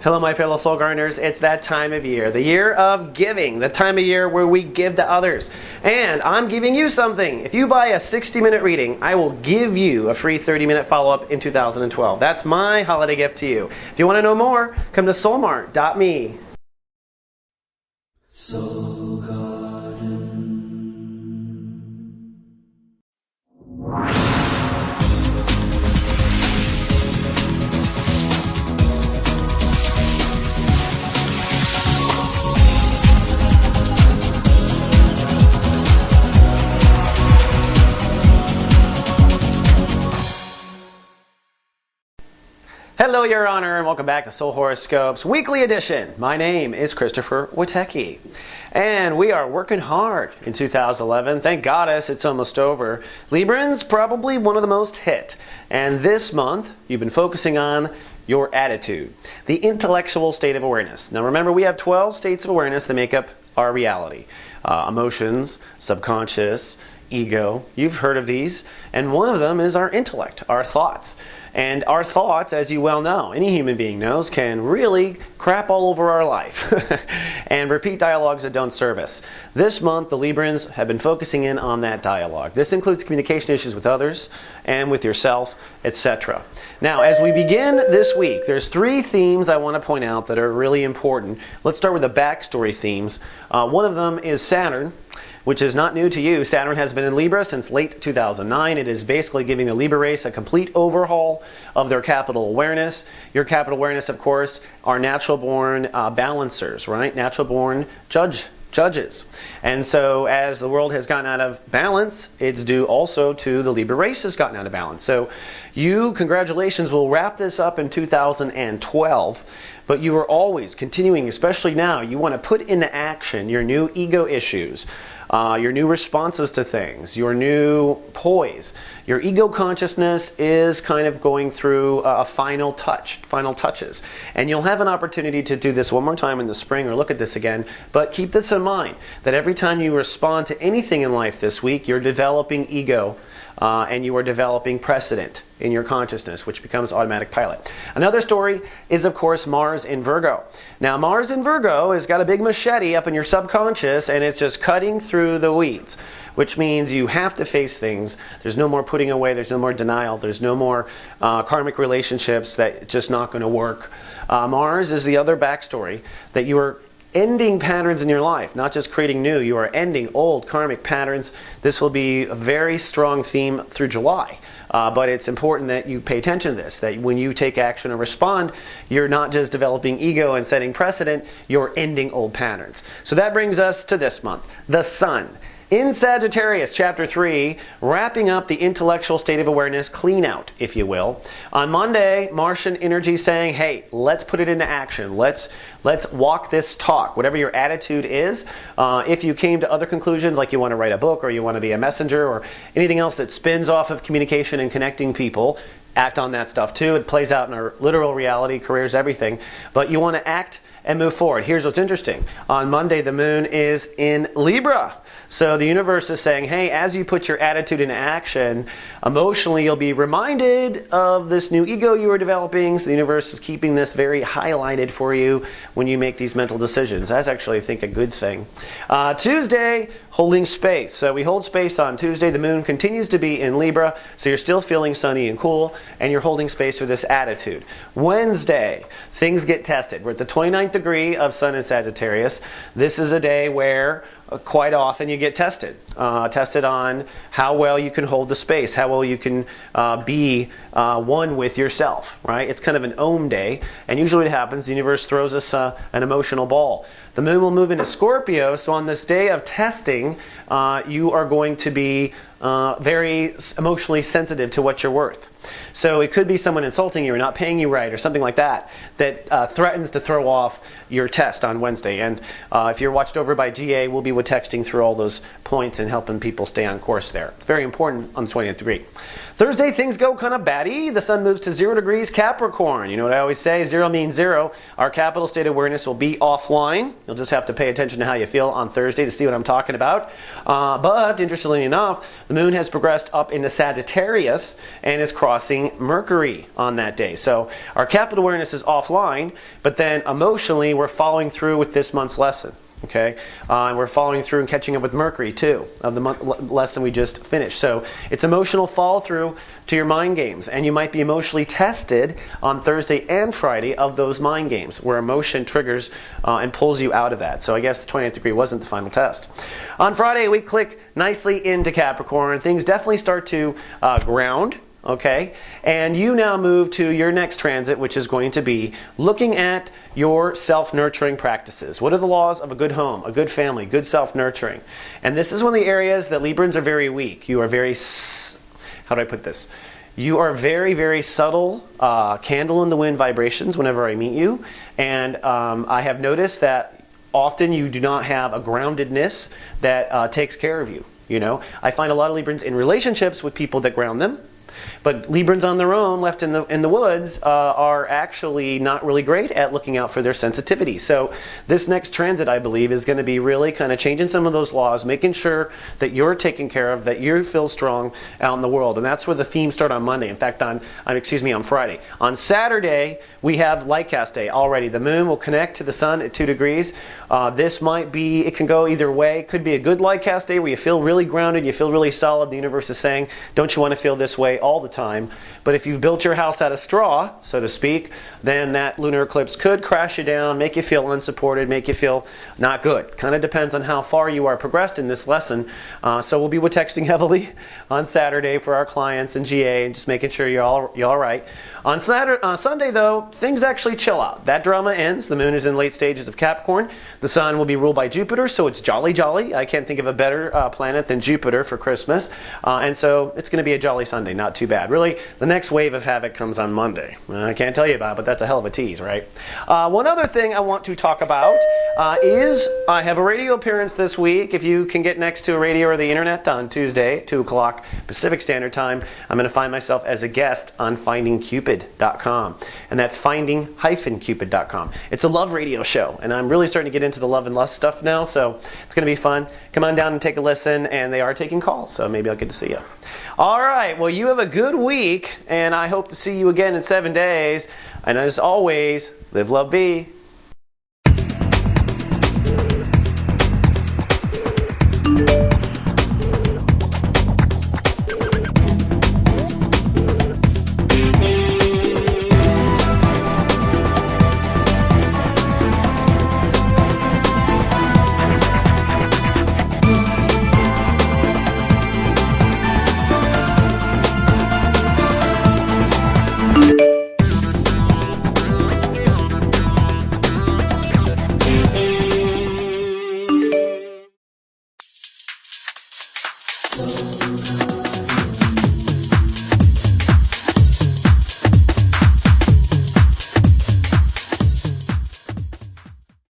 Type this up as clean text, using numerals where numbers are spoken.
Hello my fellow soul gardeners, it's that time of year, the year of giving, the time of year where we give to others. And I'm giving you something. If you buy a 60-minute reading, I will give you a free 30-minute follow-up in 2012. That's my holiday gift to you. If you want to know more, come to soulmart.me. Soul Garden. Hello, Your Honor, and welcome back to Soul Horoscopes Weekly Edition. My name is Christopher Witecki, and we are working hard in 2011. Thank Goddess, it's almost over. Librans, probably one of the most hit. And this month, you've been focusing on your attitude, the intellectual state of awareness. Now remember, we have 12 states of awareness that make up our reality. Emotions, subconscious, ego, you've heard of these. And one of them is our intellect, our thoughts. And our thoughts, as you well know, any human being knows, can really crap all over our life and repeat dialogues that don't serve us. This month, the Librans have been focusing in on that dialogue. This includes communication issues with others and with yourself, etc. Now, as we begin this week, there's 3 themes I want to point out that are really important. Let's start with the backstory themes. One of them is Saturn, which is not new to you. Saturn has been in Libra since late 2009. It is basically giving the Libra race a complete overhaul of their capital awareness. Your capital awareness, of course, are natural-born balancers, right? Natural-born judges. And so as the world has gotten out of balance, it's due also to the Libra race has gotten out of balance. So you, congratulations, will wrap this up in 2012. But you are always continuing, especially now, you want to put into action your new ego issues, your new responses to things, your new poise. Your ego consciousness is kind of going through final touches. And you'll have an opportunity to do this one more time in the spring or look at this again. But keep this in mind, that every time you respond to anything in life this week, you're developing ego. And you are developing precedent in your consciousness, which becomes automatic pilot. Another story is, of course, Mars in Virgo. Now, Mars in Virgo has got a big machete up in your subconscious, and it's just cutting through the weeds, which means you have to face things. There's no more putting away. There's no more denial. There's no more karmic relationships that just not going to work. Mars is the other backstory, that you are ending patterns in your life, not just creating new. You are ending old karmic patterns. This will be a very strong theme through July. But it's important that you pay attention to this, that when you take action or respond, you're not just developing ego and setting precedent, you're ending old patterns. So that brings us to this month, the Sun. In Sagittarius, Chapter 3, wrapping up the intellectual state of awareness clean out, if you will. On Monday, Martian energy saying, hey, let's put it into action. Let's walk this talk. Whatever your attitude is, if you came to other conclusions, like you want to write a book or you want to be a messenger or anything else that spins off of communication and connecting people, act on that stuff too. It plays out in our literal reality, careers, everything. But you want to act and move forward. Here's what's interesting. On Monday, the moon is in Libra. So the universe is saying, hey, as you put your attitude into action, emotionally you'll be reminded of this new ego you are developing. So the universe is keeping this very highlighted for you when you make these mental decisions. That's actually, I think, a good thing. Tuesday, holding space. So we hold space on Tuesday. The moon continues to be in Libra, so you're still feeling sunny and cool, and you're holding space for this attitude. Wednesday, things get tested. We're at the 29th degree of Sun in Sagittarius. This is a day where quite often you get tested. Tested on how well you can hold the space, how well you can be one with yourself, right? It's kind of an Om day, and usually what happens, the universe throws us an emotional ball. The moon will move into Scorpio, so on this day of testing, you are going to be very emotionally sensitive to what you're worth. So it could be someone insulting you or not paying you right or something like that that threatens to throw off your test on Wednesday. And if you're watched over by GA, we'll be be with texting through all those points and helping people stay on course there. It's very important on the 20th degree. Thursday, things go kind of batty. The sun moves to 0 degrees Capricorn. You know what I always say? 0 means 0. Our capital state awareness will be offline. You'll just have to pay attention to how you feel on Thursday to see what I'm talking about. But interestingly enough, the moon has progressed up into Sagittarius and is crossing Mercury on that day. So our capital awareness is offline, but then emotionally we're following through with this month's lesson. Okay, and we're following through and catching up with Mercury too, of the lesson we just finished. So it's emotional follow through to your mind games, and you might be emotionally tested on Thursday and Friday of those mind games, where emotion triggers and pulls you out of that. So I guess the 20th degree wasn't the final test. On Friday, we click nicely into Capricorn. Things definitely start to ground. Okay, and you now move to your next transit, which is going to be looking at your self-nurturing practices. What are the laws of a good home, a good family, good self-nurturing? And this is one of the areas that Librans are very weak. You are very, how do I put this? You are very, very subtle candle in the wind vibrations whenever I meet you. And I have noticed that often you do not have a groundedness that takes care of you. You know, I find a lot of Librans in relationships with people that ground them. But Librans on their own, left in the woods, are actually not really great at looking out for their sensitivity. So this next transit, I believe, is going to be really kind of changing some of those laws, making sure that you're taken care of, that you feel strong out in the world. And that's where the themes start on Monday. In fact, on Friday. On Saturday, we have light cast day already. The moon will connect to the sun at 2 degrees. This might be, it can go either way. It could be a good light cast day where you feel really grounded, you feel really solid. The universe is saying, don't you want to feel this way all the time? But if you've built your house out of straw, so to speak, then that lunar eclipse could crash you down, make you feel unsupported, make you feel not good. Kind of depends on how far you are progressed in this lesson. So we'll be with texting heavily on Saturday for our clients and GA, and just making sure you're all right. On Sunday, though, things actually chill out. That drama ends. The moon is in late stages of Capricorn. The sun will be ruled by Jupiter, so it's jolly jolly. I can't think of a better planet than Jupiter for Christmas. And so it's going to be a jolly Sunday, not too bad. Really, the next wave of havoc comes on Monday. I can't tell you about it, but that's a hell of a tease, right? One other thing I want to talk about is I have a radio appearance this week. If you can get next to a radio or the internet on Tuesday, 2 o'clock Pacific Standard Time, I'm going to find myself as a guest on FindingCupid.com. And that's finding-cupid.com. It's a love radio show, and I'm really starting to get into the love and lust stuff now, so it's going to be fun. Come on down and take a listen, and they are taking calls, so maybe I'll get to see you. All right, well, you have a good week, and I hope to see you again in 7 days. And as always, live, love, be.